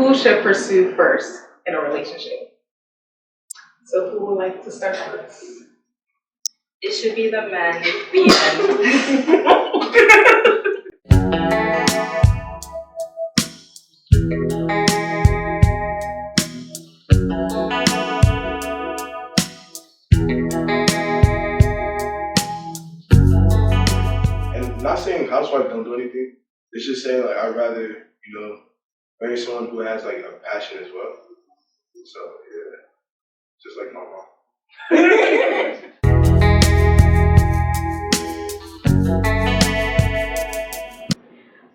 who should pursue first in a relationship? So who would like to start first? It should be the men. The And not saying housewife don't do anything. It's just saying like I'd rather, marry someone who has like a passion as well. So yeah, just like my mom.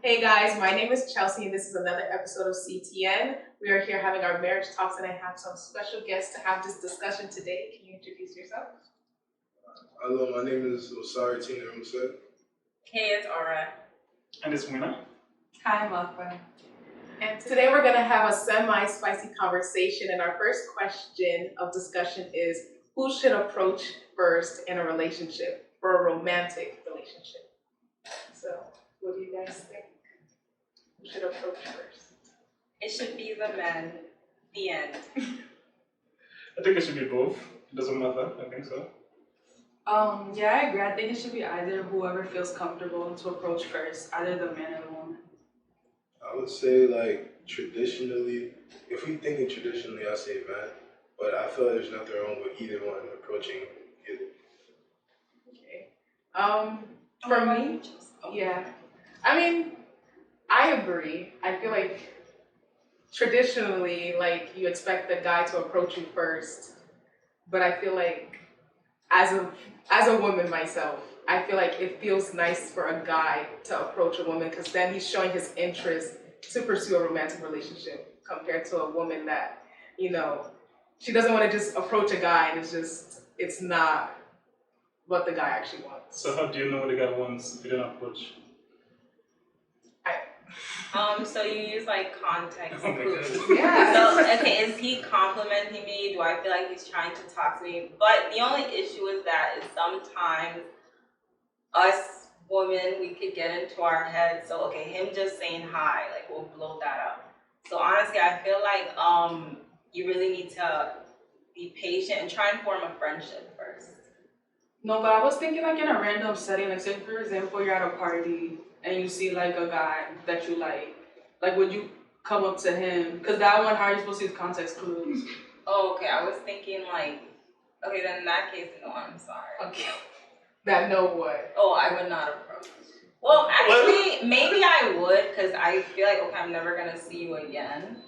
Hey guys, my name is Chelsea and this is another episode of CTN. We are here having our marriage talks and I have some special guests to have this discussion today. Can you introduce yourself? Hello, my name is Osari Tina Musa. Hey, it's Aura. And it's Wina. Hi, I'm Akbar. And today we're going to have a semi-spicy conversation and our first question of discussion is who should approach first in a relationship or a romantic relationship? So, what do you guys think? Who should approach first? It should be the men. The end. I think it should be both. It doesn't matter. I think so. Yeah, I agree. I think it should be either whoever feels comfortable to approach first, either the man or the woman. I would say like traditionally, if we thinking traditionally, I say man, but I feel like there's nothing wrong with either one approaching either. Okay. For me, yeah. I mean, I agree. I feel like traditionally, like you expect the guy to approach you first, but I feel like as a woman myself, I feel like it feels nice for a guy to approach a woman because then he's showing his interest to pursue a romantic relationship compared to a woman that, she doesn't want to just approach a guy and it's not what the guy actually wants. So how do you know what the guy wants if you don't approach? So you use like context Oh my clues. God. Yeah. So, okay, is he complimenting me? Do I feel like he's trying to talk to me? But the only issue is that is sometimes us women, we could get into our heads. So, okay, him just saying hi, like we'll blow that up. So honestly, I feel like you really need to be patient and try and form a friendship first. No, but I was thinking like in a random setting, like say for example, you're at a party and you see like a guy that you like would you come up to him? Because that one, how are you supposed to use context clues? Oh, okay, I was thinking like, okay, then in that case, no, I'm sorry. Okay. That know what? Oh, I would not approach. Well, actually, maybe I would, because I feel like, okay, I'm never going to see you again.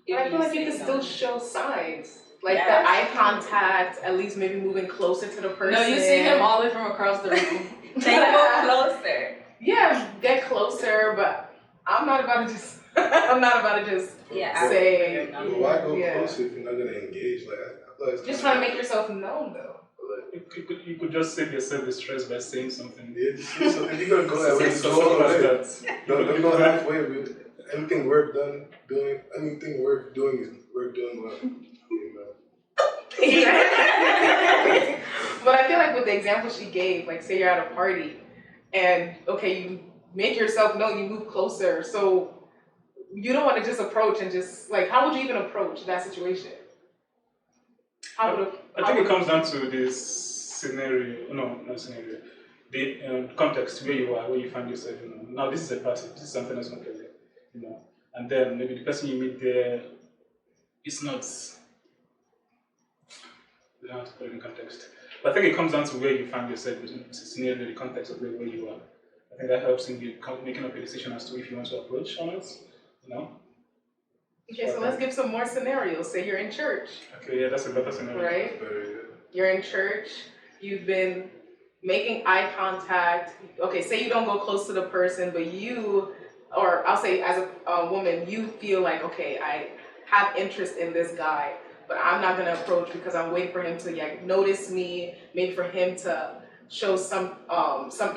But I feel like you can no. still show signs. Like Yeah, the eye that's true. contact, at least maybe moving closer to the person. No, you see him all the way from across the room. Then go closer. Yeah, get closer, but I'm not about to just Yeah, say. But why go Yeah. closer if you're not gonna engage? Like I feel like it's Just trying to make yourself known though. You could just save yourself the stress by saying something. Yeah, just say something. If you're gonna go that way, just So go all the like way. that. Don't go halfway. But anything worth doing is worth doing well. But I feel like with the example she gave, like say you're at a party and okay, you make yourself known, you move closer. So you don't want to just approach and just like, how would you even approach that situation? I think it comes down to this scenario. No, not scenario. The context where you are, where you find yourself. Now this is a party. This is something that's not clear. And then maybe the person you meet there is not. You don't have to put it in context. But I think it comes down to where you find yourself, the scenario, the context of where you are. I think that helps in you making up a decision as to if you want to approach or not. Okay, so let's give some more scenarios. Say you're in church. Okay, yeah, that's a better scenario. Right? You're in church, you've been making eye contact. Okay, say you don't go close to the person, but or I'll say as a woman, you feel like, okay, I have interest in this guy, but I'm not gonna approach because I'm waiting for him to notice me, maybe for him to show some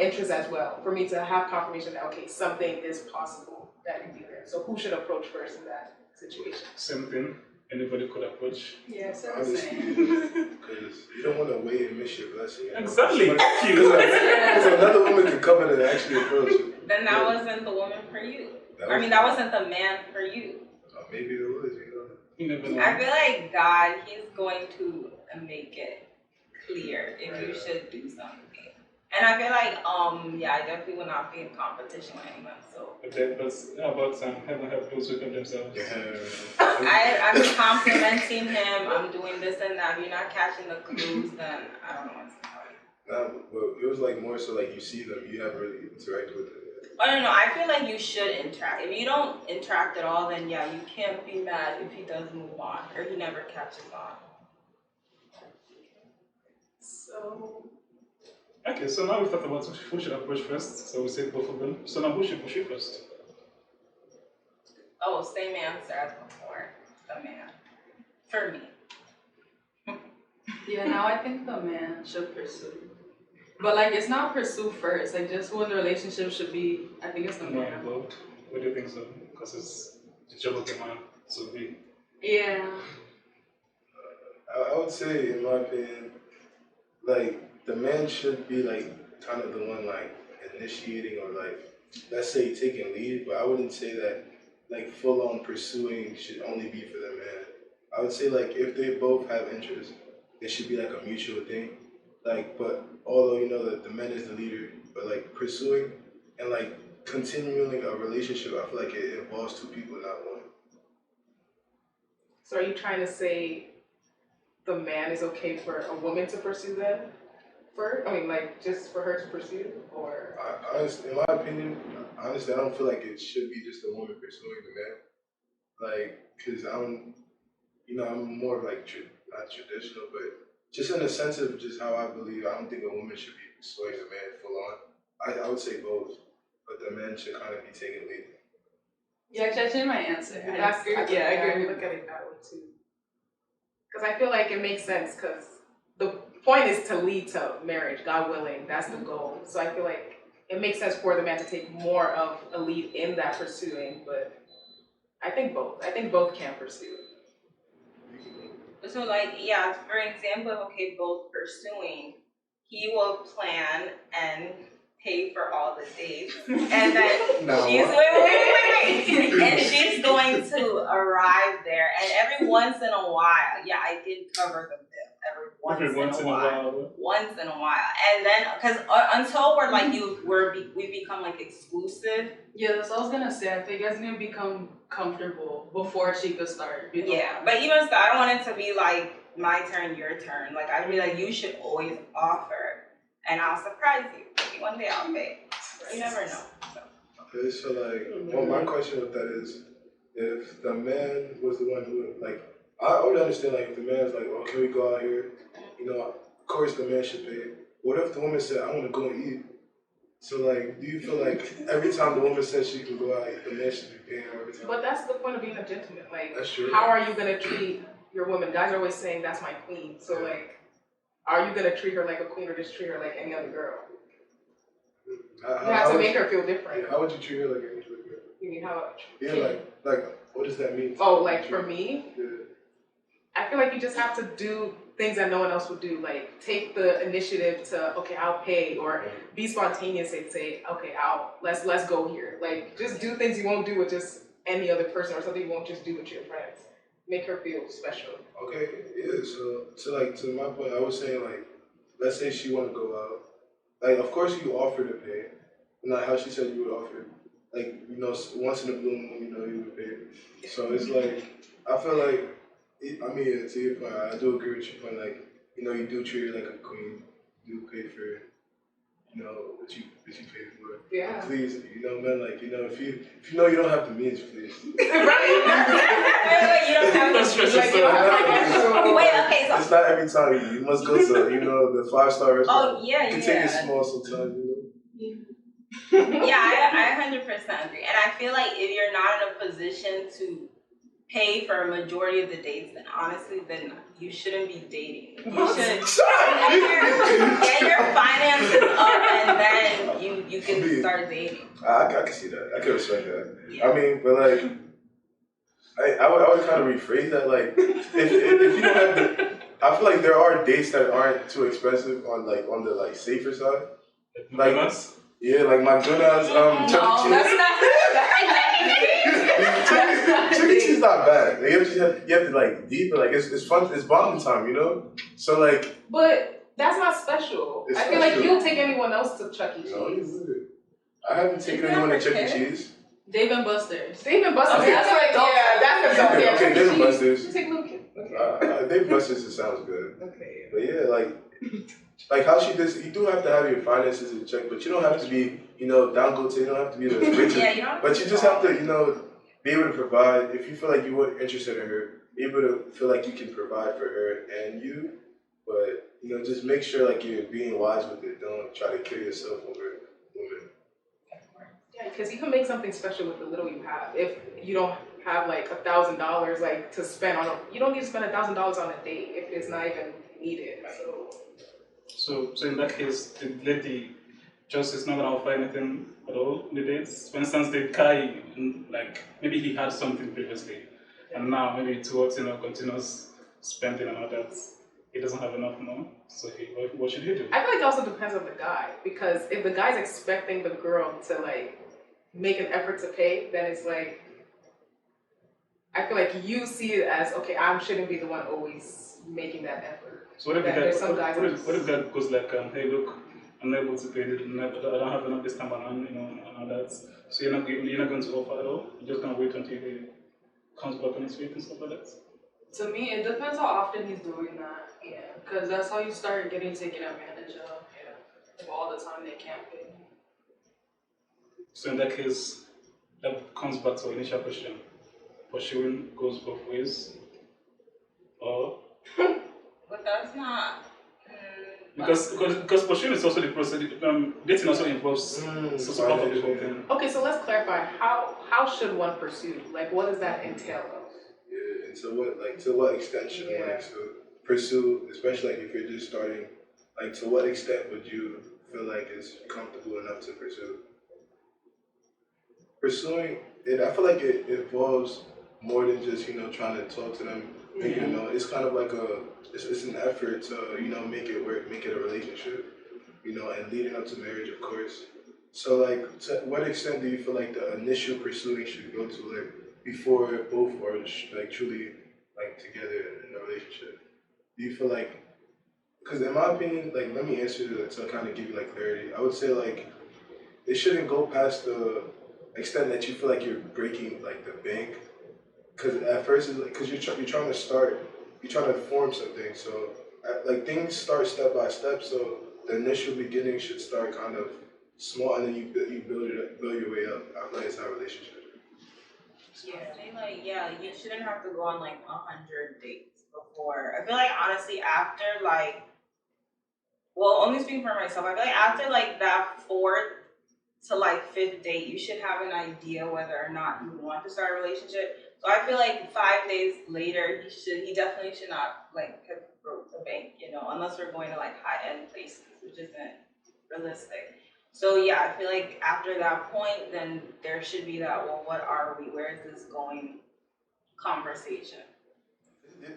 interest as well, for me to have confirmation that, okay, something is possible that can be there. So who should approach first in that situation? Same thing. Anybody could approach. Yeah, so Honestly, because you don't want to wait and miss your blessing. Exactly. So another woman can come in and actually approach you. Then that wasn't the woman for you. That wasn't the man for you. maybe there was, you know. You never know. I feel like God, He's going to make it clear if you should do something. And I feel like, I definitely will not be in competition with anyone. So But how about heaven help those who help themselves? I'm complimenting him. I'm doing this and that. If you're not catching the clues, then I don't know what's happening. No, but it was like more so like you see them, you haven't really interacted with them. Oh no, I feel like you should interact. If you don't interact at all, then yeah, you can't be mad if he does move on or he never catches on. So Okay, so now we've talked about who should approach first. So we said both of them. So now who should push you first? Oh, same answer as before. The man. For me. Yeah, now I think the man should pursue. But like, it's not pursue first. Like, just who in the relationship should be. I think it's the More man. involved. What do you think so? Because it's the job of the man to be. Yeah. I would say, in my opinion, like the man should be like kind of the one like initiating or like, let's say taking lead, but I wouldn't say that like full on pursuing should only be for the man. I would say like if they both have interest, it should be like a mutual thing. Like, but although you know that the man is the leader, but like pursuing and like continuing a relationship, I feel like it involves two people, not one. are you trying to say the man is okay for a woman to pursue them? Like just for her to pursue, or? Honestly, in my opinion, honestly, I don't feel like it should be just a woman pursuing the man. Like, cause I'm more of like not traditional, but just in the sense of just how I believe, I don't think a woman should be pursuing the man full on. I would say both, but the man should kind of be taking lead. Yeah, I changed my answer. I agree. I agree. look at it that way too. Because I feel like it makes sense. Because the point is to lead to marriage, God willing. That's the goal. So I feel like it makes sense for the man to take more of a lead in that pursuing. But I think both. I think both can pursue. So like, yeah, for example, okay, both pursuing, he will plan and pay for all the dates. And then No. wait. And she's going to arrive there. And every once in a while, yeah, I did cover the bill. Every once in a while. Once in a while. And then, because until we're like, we become like exclusive. Yeah, that's what I was gonna say. I think it's gonna become comfortable before she could start. Yeah, but even so, I don't want it to be like my turn, your turn. Like, I'd be like, you should always offer, and I'll surprise you. Maybe one day I'll pay. You never know. Okay, so like, my question with that is, if the man was the one who like, I would understand like if the man's like, oh, can we go out here? You know, of course the man should pay. What if the woman said, I want to go and eat? So like, do you feel like every time the woman says she can go out, the man should be paying her every time? But that's the point of being a gentleman. Like, that's true. How are you gonna treat your woman? Guys are always saying that's my queen. So like, are you gonna treat her like a queen or just treat her like any other girl? You have to make her feel different. Yeah, how would you treat her like any other girl? You mean how? Yeah, like what does that mean? Oh, like for me? Yeah. I feel like you just have to do things that no one else would do. Like take the initiative to, okay, I'll pay, or be spontaneous and say, okay, let's go here. Like just do things you won't do with just any other person, or something you won't just do with your friends. Make her feel special. Okay, yeah. So like to my point, I was saying like, let's say she want to go out. Like of course you offer to pay, not how she said you would offer. Like once in a blue moon, you would pay. So it's like I feel like. I mean, to your point, I do agree with your point. Like, you do treat her like a queen. You do pay for, what you pay for. Yeah. But please, man, like, if you know you don't have the means, please. Wait, you don't have Don't stress yourself. Wait, okay, so it's not every time. You must go to, the 5-star restaurant. oh yeah, You can take it small sometimes, Yeah, I 100% agree, and I feel like if you're not in a position to pay for a majority of the dates, then honestly, then you shouldn't be dating. You should get your finances up, and then you can start dating. I can see that. I can respect that. Yeah. I mean, but like, I would kind of rephrase that. Like, if you don't have the, I feel like there are dates that aren't too expensive on the safer side. Like, yeah, like McDonald's, no, that's not. Chuck E. Cheese not bad. Like, you have to like deepen. Like it's fun. It's bonding time, you know. So like. But that's not special. I feel like you'll take anyone else to Chuck E. Cheese. No, you wouldn't. I haven't taken anyone to Chuck E. Cheese. Dave and Buster's. Dave and Buster's. Okay, That's like that's adult. Okay, Yeah, okay, Dave and Buster's. You take little kids. Okay. Dave and Buster's, it sounds good. Okay. But yeah, like how she does. You do have to have your finances in check, but you don't have to be, down go to. You don't have to be the richest. Yeah, you don't. But you just have to, be able to provide. If you feel like you weren't interested in her, be able to feel like you can provide for her and you. But just make sure like you're being wise with it. Don't try to kill yourself over women. Yeah, because you can make something special with the little you have. If you don't have like $1,000 like to spend on you don't need to spend $1,000 on a date if it's not even needed. So in that case, the lady just is not gonna offer anything at all in the dates. For instance, the guy, like maybe he had something previously, and now maybe towards continuous spending and all that, he doesn't have enough more. So what should he do? I feel like it also depends on the guy, because if the guy's expecting the girl to like make an effort to pay, then it's like, I feel like you see it as, okay, I shouldn't be the one always making that effort. So what if the guy goes like, hey look, I'm not able to pay it, I don't have enough this time around, and all that. So you're not going to offer at all? You're just going to wait until he comes back on his feet and stuff like that? To me, it depends how often he's doing that. Yeah, because that's how you start getting taken advantage of. Yeah, all the time they can't pay. So in that case, that comes back to our initial question. Pursuing goes both ways, or but that's not. Because pursuing is also the process. Dating also involves also part of the whole thing. Okay, so let's clarify. How should one pursue? Like, what does that entail? Yeah, and to what extent should one pursue, especially like if you're just starting, like to what extent would you feel like it's comfortable enough to pursue? Pursuing it, I feel like it involves more than just trying to talk to them. And, it's kind of like it's an effort to make it work, make it a relationship, and leading up to marriage, of course. So like, to what extent do you feel like the initial pursuing should go to, like before both are like truly like together in a relationship? Do you feel like, because in my opinion, like let me answer to kind of give you like clarity. I would say like it shouldn't go past the extent that you feel like you're breaking like the bank. Because at first, it's like, because you're trying to form something. So like things start step by step. So the initial beginning should start kind of small, and then you build your way up. I feel like it's our relationship. Yeah, you shouldn't have to go on like 100 dates before. I feel like honestly after like, well, only speaking for myself, I feel like after like that 4th to like 5th date, you should have an idea whether or not you want to start a relationship. So I feel like 5 days later, he definitely should not like have broke the bank, unless we're going to like high-end places, which isn't realistic. So yeah, I feel like after that point, then there should be that, well, what are we? Where is this going? Conversation.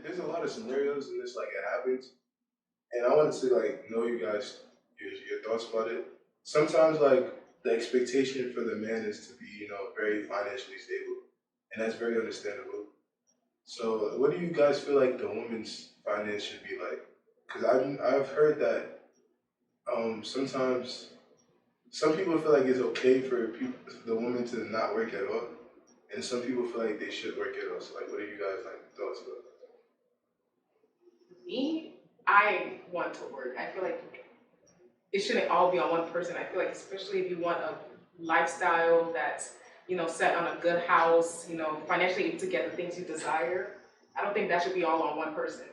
There's a lot of scenarios in this, like it happens, and I wanted to like know you guys your thoughts about it. Sometimes like the expectation for the man is to be very financially stable, and that's very understandable. So what do you guys feel like the woman's finance should be like? Because I've heard that sometimes some people feel like it's okay for the woman to not work at all, and some people feel like they should work at all. So like, what are you guys like thoughts about? Me, I want to work. I feel like it shouldn't all be on one person. I feel like especially if you want a lifestyle that's set on a good house, financially able to get the things you desire, I don't think that should be all on one person.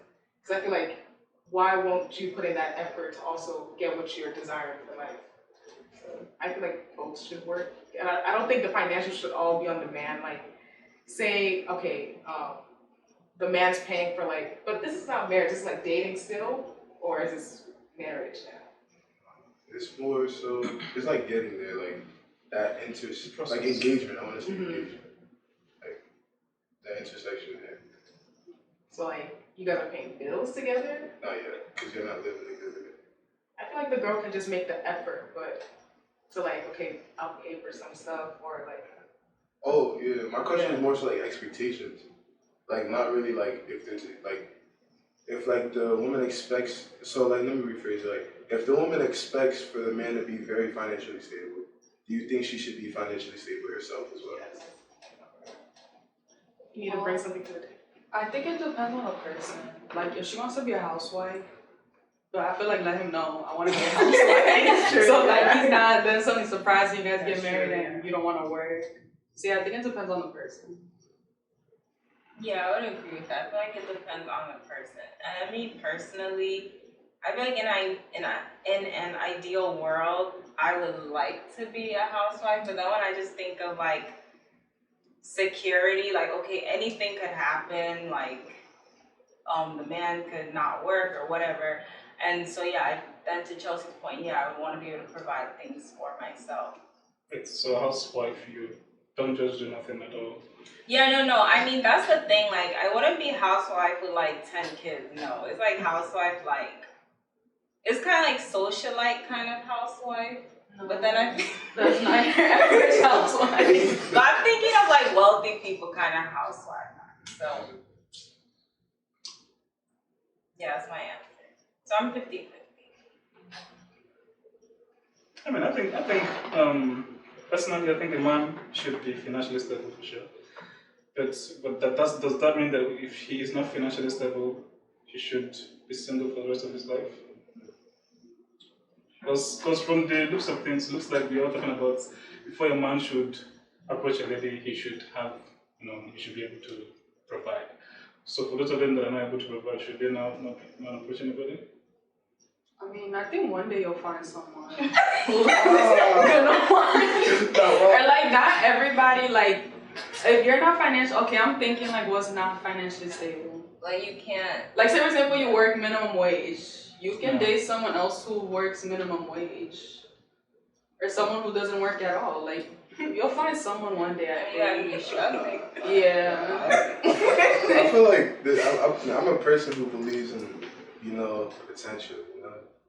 Because I feel like, why won't you put in that effort to also get what you're desiring for life? So I feel like both should work. And I don't think the financial should all be on the man. Like, say, okay, the man's paying for like, but this is not marriage, this is like dating still? Or is this marriage now? It's more so, it's like getting there, like that like engagement. I want to say engagement, like that intersection there. So like, you guys are paying bills together? Not yet, because you're not living together. I feel like the girl can just make the effort, but to like, okay, I'll pay for some stuff or like. Oh yeah, my question is more so like expectations. like not really like if there's like if like the woman expects. So like let me rephrase it. Like if the woman expects for the man to be very financially stable, do you think she should be financially stable herself as well? Yes. You need to bring something to the table. I think it depends on the person. Like if she wants to be a housewife, but I feel like let him know I want to be a housewife. True, So like yeah. he's not then suddenly surprised you guys That's get married true, and you don't want to work. So yeah, I think it depends on the person. Yeah, I would agree with that. I feel like it depends on the person. And I mean, personally, I feel like in an ideal world, I would like to be a housewife. But then when I just think of like security, like okay, anything could happen. Like the man could not work or whatever. And so yeah, then to Chelsea's point, yeah, I would want to be able to provide things for myself. It's so housewife, you don't just do nothing at all. Yeah, no. I mean, that's the thing. Like, I wouldn't be housewife with like 10 kids. No, it's like housewife, like, it's kind of like socialite kind of housewife. No, But then that's not your average housewife. But I'm thinking of like wealthy people kind of housewife. So, yeah, that's my answer. So I'm 50-50. I mean, I think personally, I think a man should be financially stable for sure. But does that mean that if he is not financially stable, he should be single for the rest of his life? Because from the looks of things, it looks like we are talking about before a man should approach a lady, he should have, he should be able to provide. So for those of them that are not able to provide, should they now not approach anybody? I mean, I think one day you'll find someone who's gonna want. Or like not everybody like. If you're not financial, okay, I'm thinking like what's not financially stable. Like you can't. Like say for example, you work minimum wage. You can date someone else who works minimum wage, or someone who doesn't work at all. Like you'll find someone one day. I You're struggling. Yeah. I feel like I'm a person who believes in potential,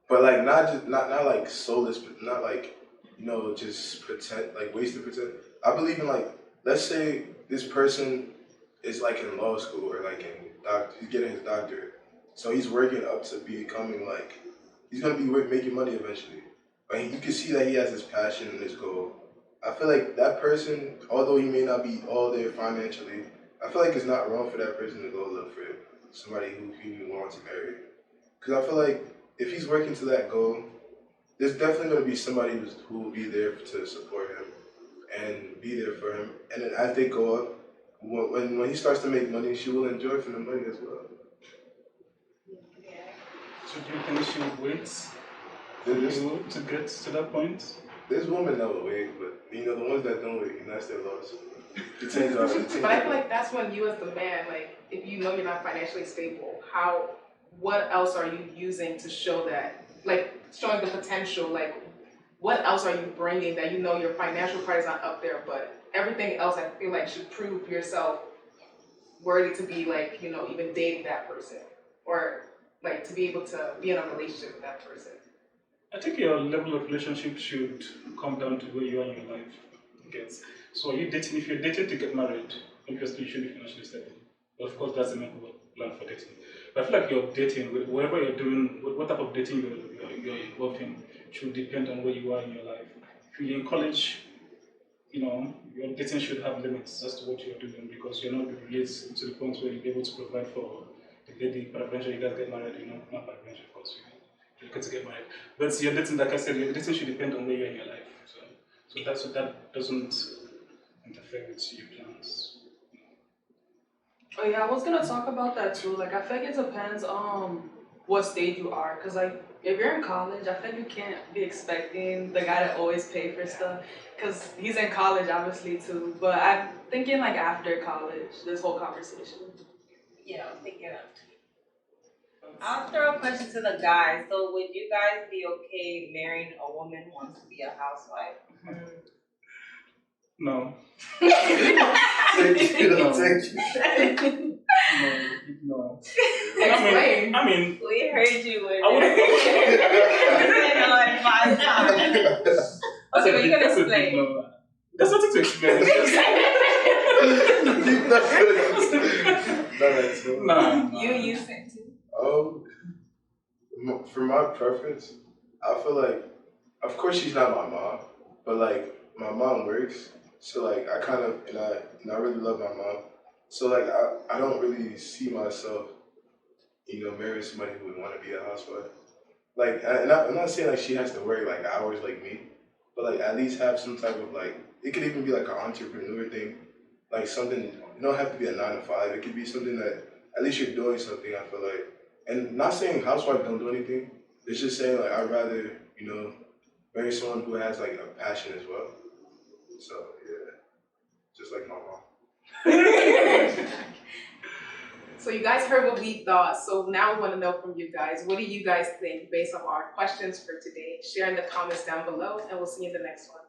but like not like soulless, but not like just pretend like wasted pretend. I believe in like, let's say this person is like in law school or like he's getting his doctorate, so he's working up to becoming like he's gonna be making money eventually. Like you can see that he has his passion and his goal. I feel like that person, although he may not be all there financially, I feel like it's not wrong for that person to go look for somebody who he wants to marry. Because I feel like if he's working to that goal, there's definitely going to be somebody who will be there to support him and be there for him. And then as they go up, when he starts to make money, she will enjoy from the money as well. So do you think she would wait to get to that point? There's women that will wait, but the ones that don't wait, that's their loss. But I feel like that's when you as the man, like, if you know you're not financially stable, what else are you using to show that, like, showing the potential, like, what else are you bringing that your financial part is not up there, but everything else I feel like should prove yourself worthy to be, like, even dating that person, or, like, to be able to be in a relationship with that person. I think your level of relationship should come down to where you are in your life. So are you dating? If you're dating to get married, obviously you should be financially stable. But of course, that's the main plan for dating. But I feel like you're dating, whatever you're doing, what type of dating you're involved in, should depend on where you are in your life. If you're in college, your dating should have limits as to what you're doing, because you're not released to the point where you'll be able to provide for the lady. But eventually you guys get married, not by eventually, of course. You get to get married. But your dating, like I said, your dating should depend on where you're in your life. So that doesn't interfere with your plans. Oh yeah, I was gonna talk about that too. Like I feel like it depends on what stage you are. Cause like if you're in college, I feel like you can't be expecting the guy to always pay for stuff. Cause he's in college obviously too. But I'm thinking like after college, this whole conversation. Yeah, I'm thinking of. I'll throw a question to the guys. So would you guys be okay marrying a woman who wants to be a housewife? No. No. Explain. I mean, We heard you. I wouldn't. Okay, but you can explain. No. There's nothing to explain. that too. Nah. You think too? For my preference, I feel like, of course she's not my mom, but like my mom works, so like I kind of and I really love my mom, so like I don't really see myself, marrying somebody who would want to be a housewife. Like, I'm not saying like she has to work like hours like me, but like at least have some type of like, it could even be like an entrepreneur thing, like something. It don't have to be a 9 to 5. It could be something that at least you're doing something. I feel like, and not saying housewife don't do anything. It's just saying like I'd rather marry someone who has like a passion as well. So yeah, just like my mom. So you guys heard what we thought. So now we want to know from you guys. What do you guys think based on our questions for today? Share in the comments down below, and we'll see you in the next one.